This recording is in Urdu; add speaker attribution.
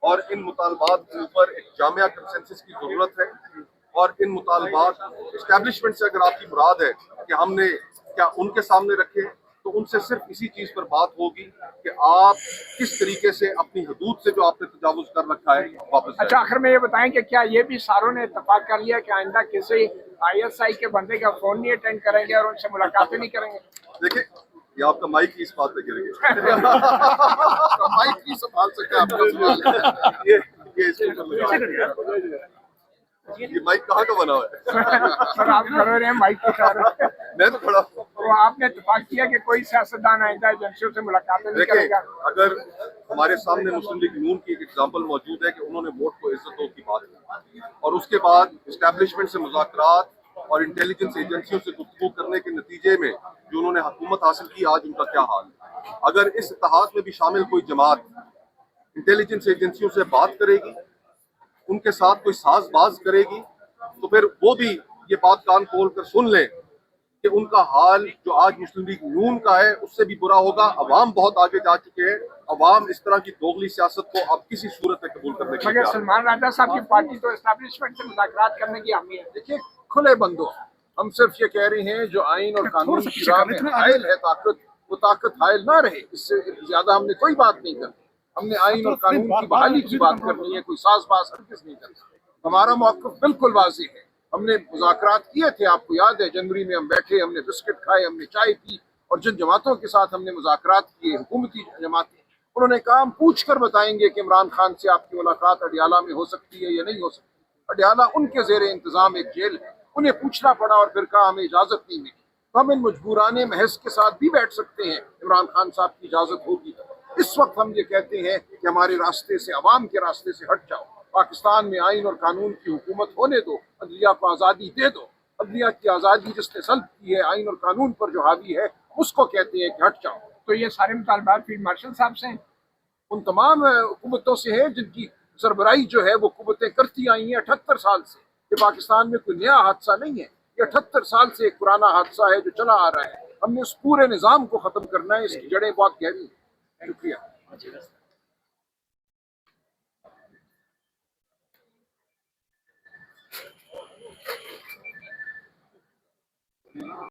Speaker 1: اور ان مطالبات کے اوپر ایک جامعہ کنسنسس کی ضرورت ہے، اور ان مطالبات اسٹیبلشمنٹ سے اگر آپ کی مراد ہے کہ ہم نے کیا ان کے سامنے رکھے، تو ان سے صرف اسی چیز پر بات ہوگی کہ آپ کس طریقے سے اپنی حدود سے جو آپ نے تجاوز کر رکھا ہے واپس جائیں۔
Speaker 2: اچھا، آخر میں یہ بتائیں کہ کیا یہ بھی ساروں نے اتفاق کر لیا کہ آئندہ کسی ISI کے بندے کا فون نہیں اٹینڈ کریں گے اور ان سے ملاقاتیں نہیں کریں گے؟
Speaker 1: دیکھیں، یہ آپ کا مائک ہی اس بات پہ گر گیا، مائک ہی سنبھال سکتے ہیں آپ کا سوال ہے۔ یہ اس کے اوپر لگا، یہ مائک کہاں کا بنا ہوا ہے؟
Speaker 2: سر آپ کھڑے رہے مائک کی طرف،
Speaker 1: میں تو کھڑا ہوں۔
Speaker 2: تو آپ نے اتفاق کیا کہ کوئی سیاستدان آئندہ ایجنسیوں سے ملاقاتیں نہیں کرے
Speaker 1: دیکھیں،
Speaker 2: گا؟
Speaker 1: اگر ہمارے سامنے مسلم لیگ نون کی ایک ایگزامپل موجود ہے کہ انہوں نے ووٹ کو عزت دو کی بات کی، اور اس کے بعد اسٹیبلشمنٹ سے مذاکرات اور انٹیلیجنس ایجنسیوں سے گفتگو کرنے کے نتیجے میں جو انہوں نے حکومت حاصل کی، آج ان کا کیا حال ہے۔ اگر اس اتحاد میں بھی شامل کوئی جماعت انٹیلیجنس ایجنسیوں سے بات کرے گی، ان کے ساتھ کوئی ساز باز کرے گی، تو پھر وہ بھی یہ بات کان کھول کر سن لیں کہ ان کا حال جو آج مسلم لیگ نون کا ہے اس سے بھی برا ہوگا۔ عوام بہت آگے جا چکے ہیں، عوام اس طرح کی دوغلی سیاست کو اب کسی صورت میں قبول کرنے کے لیے
Speaker 2: مگر
Speaker 1: تیار
Speaker 2: سلمان راجہ صاحب کی پارٹی تو اسٹیبلشمنٹ سے مذاکرات کرنے کی حامی ہے۔
Speaker 3: دیکھیے کھلے بندوں، ہم صرف یہ کہہ رہے ہیں جو آئین اور قانون کی راہ میں حائل ہے طاقت، وہ طاقت حائل نہ رہے۔ اس سے زیادہ ہم نے کوئی بات نہیں کرنی۔ ہم نے آئین اور قانون کی بحالی کی بات کرنی ہے، کوئی ساز باز ہرگز نہیں کرنا۔ ہمارا موقف بالکل واضح ہے۔ ہم نے مذاکرات کیے تھے، آپ کو یاد ہے جنوری میں ہم بیٹھے، ہم نے بسکٹ کھائے، ہم نے چائے پی، اور جن جماعتوں کے ساتھ ہم نے مذاکرات کیے، حکومتی جماعتیں، انہوں نے کہا ہم پوچھ کر بتائیں گے کہ عمران خان سے آپ کی ملاقات اڈیالہ میں ہو سکتی ہے یا نہیں ہو سکتی۔ اڈیالہ ان کے زیر انتظام ایک جیل ہے، انہیں پوچھنا پڑا اور پھر کہا ہمیں اجازت نہیں ملی۔ تو ہم ان مجبورانے محض کے ساتھ بھی بیٹھ سکتے ہیں، عمران خان صاحب کی اجازت ہوگی۔ اس وقت ہم یہ کہتے ہیں کہ ہمارے راستے سے، عوام کے راستے سے ہٹ جاؤ، پاکستان میں آئین اور قانون کی حکومت ہونے دو، عدلیہ کو آزادی دے دو۔ عدلیہ کی آزادی جس نے سلب کی ہے، آئین اور قانون پر جو حاوی ہے، اس کو کہتے ہیں کہ ہٹ جاؤ۔
Speaker 2: تو یہ سارے مطالبات فیلڈ مارشل صاحب سے ہیں؟
Speaker 3: ان تمام حکومتوں سے ہے جن کی سربراہی جو ہے وہ حکومتیں کرتی آئی ہیں 78 سال سے۔ یہ پاکستان میں کوئی نیا حادثہ نہیں ہے، یہ 78 سال سے ایک پرانا حادثہ ہے جو چلا آ رہا ہے۔ ہم نے اس پورے نظام کو ختم کرنا ہے، اس کی جڑیں بہت گہری ہیں۔ شکریہ۔